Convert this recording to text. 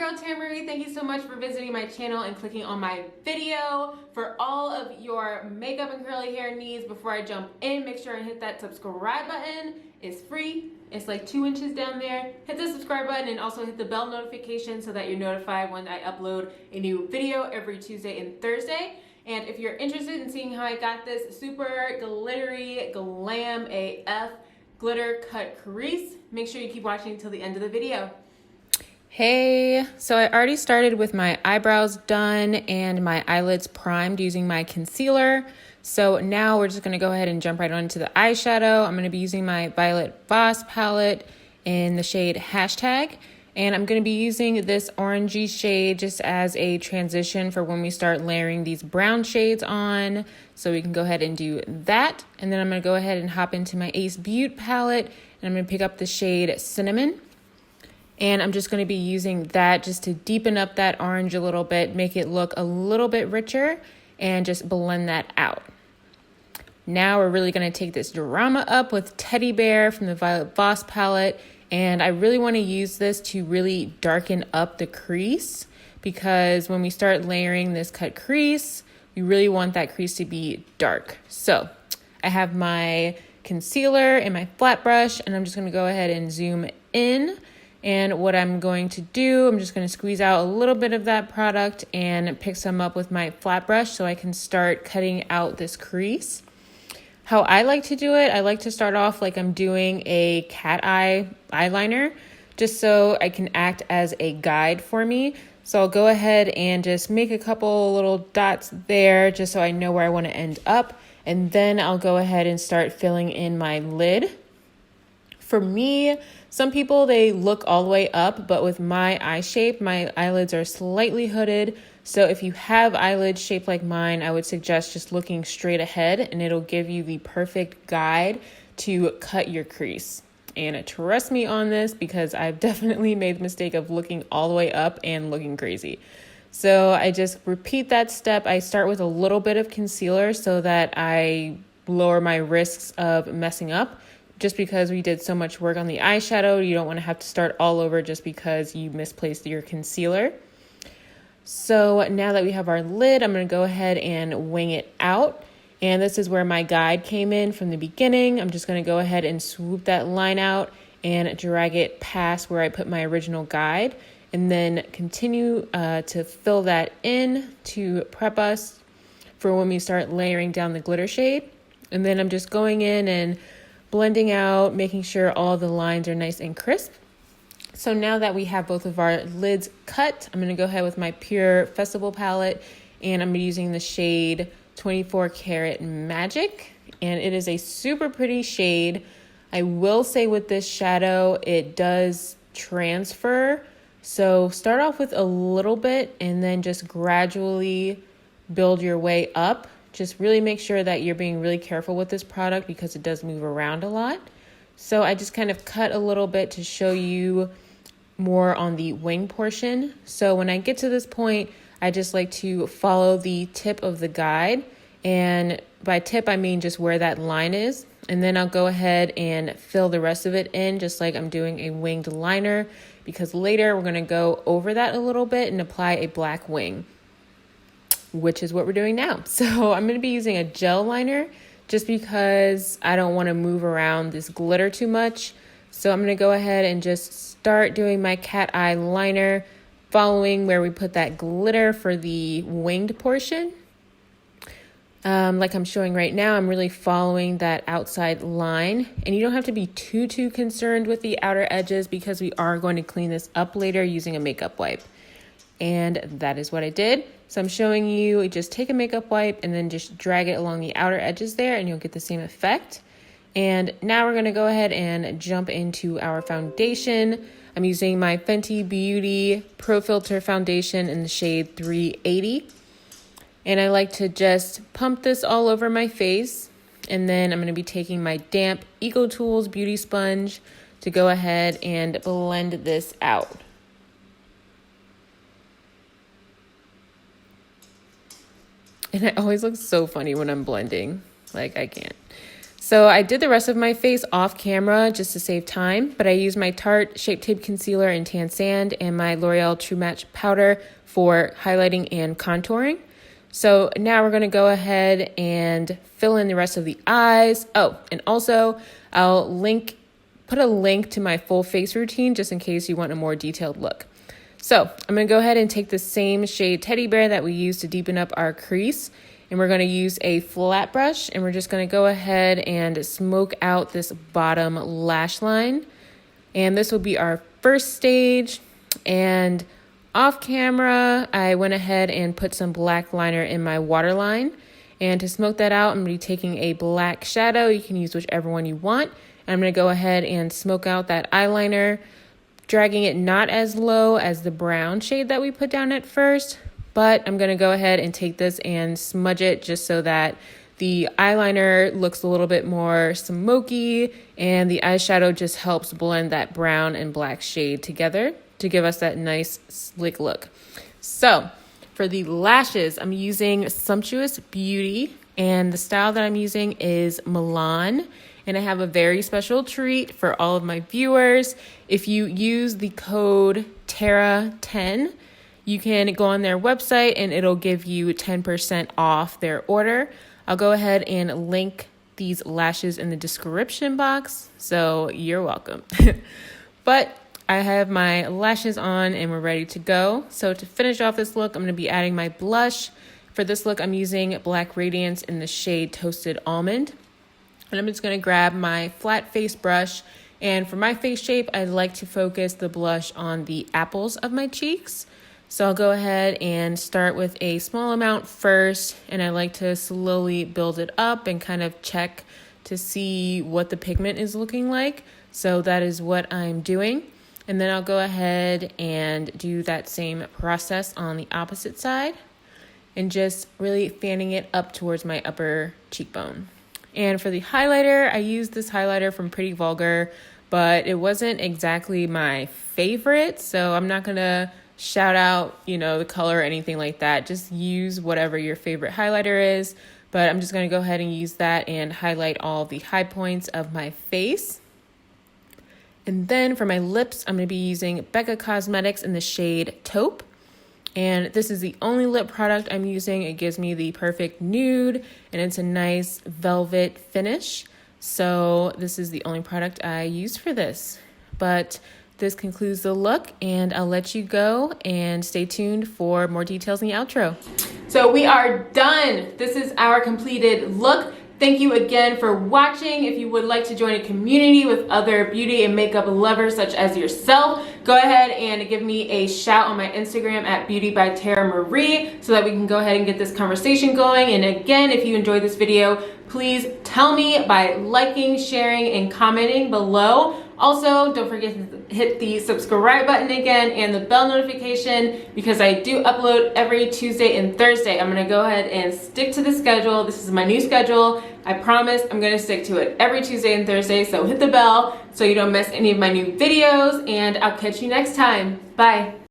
girl Tamari. Thank you so much for visiting my channel and clicking on my video. For all of your makeup and curly hair needs, before I jump in, make sure and hit that subscribe button. It's free. It's like 2 inches down there. Hit the subscribe button and also hit the bell notification so that you're notified when I upload a new video every Tuesday and Thursday. And if you're interested in seeing how I got this super glittery glam AF glitter cut crease, make sure you keep watching until the end of the video. Hey, so I already started with my eyebrows done and my eyelids primed using my concealer. So now we're just going to go ahead and jump right on to the eyeshadow. I'm going to be using my Violet Voss palette in the shade Hashtag. And I'm going to be using this orangey shade just as a transition for when we start layering these brown shades on. So we can go ahead and do that. And then I'm going to go ahead and hop into my Ace Beauty palette. And I'm going to pick up the shade Cinnamon. And I'm just going to be using that just to deepen up that orange a little bit, make it look a little bit richer, and just blend that out. Now we're really going to take this drama up with Teddy Bear from the Violet Voss palette. And I really want to use this to really darken up the crease, because when we start layering this cut crease, we really want that crease to be dark. So I have my concealer and my flat brush, and I'm just going to go ahead and zoom in. And what I'm going to do, I'm just going to squeeze out a little bit of that product and pick some up with my flat brush so I can start cutting out this crease. How I like to do it, I like to start off like I'm doing a cat eye eyeliner, just so I can act as a guide for me. So I'll go ahead and just make a couple little dots there just so I know where I want to end up. And then I'll go ahead and start filling in my lid. For me, some people, they look all the way up, but with my eye shape, my eyelids are slightly hooded. So if you have eyelids shaped like mine, I would suggest just looking straight ahead, and it'll give you the perfect guide to cut your crease. And trust me on this, because I've definitely made the mistake of looking all the way up and looking crazy. So I just repeat that step. I start with a little bit of concealer so that I lower my risks of messing up. Just because we did so much work on the eyeshadow, you don't want to have to start all over just because you misplaced your concealer. So now that we have our lid, I'm going to go ahead and wing it out. And this is where my guide came in from the beginning. I'm just going to go ahead and swoop that line out and drag it past where I put my original guide. And then continue to fill that in to prep us for when we start layering down the glitter shade. And then I'm just going in and blending out, making sure all the lines are nice and crisp. So now that we have both of our lids cut, I'm going to go ahead with my Pure Festival palette, and I'm using the shade 24 Karat Magic, and it is a super pretty shade. I will say with this shadow, it does transfer. So start off with a little bit and then just gradually build your way up. Just really make sure that you're being really careful with this product because it does move around a lot. So I just kind of cut a little bit to show you more on the wing portion. So when I get to this point, I just like to follow the tip of the guide. And by tip, I mean just where that line is. And then I'll go ahead and fill the rest of it in just like I'm doing a winged liner, because later we're going to go over that a little bit and apply a black wing, which is what we're doing now. So I'm going to be using a gel liner just because I don't want to move around this glitter too much. So I'm going to go ahead and just start doing my cat eye liner, following where we put that glitter for the winged portion. Like I'm showing right now, I'm really following that outside line. And you don't have to be too concerned with the outer edges because we are going to clean this up later using a makeup wipe. And that is what I did. So I'm showing you, just take a makeup wipe and then just drag it along the outer edges there and you'll get the same effect. And now we're going to go ahead and jump into our foundation. I'm using my Fenty Beauty Pro Filter foundation in the shade 380. And I like to just pump this all over my face. And then I'm going to be taking my damp Eco Tools beauty sponge to go ahead and blend this out. And it always looks so funny when I'm blending. Like, I can't. So I did the rest of my face off camera just to save time, but I used my Tarte Shape Tape Concealer in Tan Sand and my L'Oreal True Match Powder for highlighting and contouring. So now we're going to go ahead and fill in the rest of the eyes. Oh, and also I'll put a link to my full face routine just in case you want a more detailed look. So I'm going to go ahead and take the same shade Teddy Bear that we used to deepen up our crease. And we're going to use a flat brush and we're just going to go ahead and smoke out this bottom lash line. And this will be our first stage. And off camera, I went ahead and put some black liner in my waterline. And to smoke that out, I'm going to be taking a black shadow. You can use whichever one you want. And I'm going to go ahead and smoke out that eyeliner, dragging it not as low as the brown shade that we put down at first. But I'm going to go ahead and take this and smudge it just so that the eyeliner looks a little bit more smoky and the eyeshadow just helps blend that brown and black shade together to give us that nice slick look. So for the lashes, I'm using Sumptuous Beauty and the style that I'm using is Milan. And I have a very special treat for all of my viewers. If you use the code TARA10, you can go on their website and it'll give you 10% off their order. I'll go ahead and link these lashes in the description box, so you're welcome. But I have my lashes on and we're ready to go. So to finish off this look, I'm going to be adding my blush. For this look, I'm using Black Radiance in the shade Toasted Almond. And I'm just going to grab my flat face brush. And for my face shape, I like to focus the blush on the apples of my cheeks. So I'll go ahead and start with a small amount first, and I like to slowly build it up and kind of check to see what the pigment is looking like. So that is what I'm doing. And then I'll go ahead and do that same process on the opposite side and just really fanning it up towards my upper cheekbone. And for the highlighter, I used this highlighter from Pretty Vulgar, but it wasn't exactly my favorite, so I'm not gonna shout out, the color or anything like that. Just use whatever your favorite highlighter is. But I'm just going to go ahead and use that and highlight all the high points of my face. And then for my lips, I'm going to be using Becca Cosmetics in the shade Taupe. And this is the only lip product I'm using. It gives me the perfect nude and it's a nice velvet finish. So this is the only product I use for this. But this concludes the look and I'll let you go and stay tuned for more details in the outro. So we are done. This is our completed look. Thank you again for watching. If you would like to join a community with other beauty and makeup lovers such as yourself, go ahead and give me a shout on my Instagram at Beauty by Tara Marie so that we can go ahead and get this conversation going. And again, if you enjoyed this video, please tell me by liking, sharing, and commenting below. Also, don't forget to hit the subscribe button again and the bell notification because I do upload every Tuesday and Thursday. I'm going to go ahead and stick to the schedule. This is my new schedule. I promise I'm going to stick to it every Tuesday and Thursday. So hit the bell so you don't miss any of my new videos and I'll catch you next time. Bye.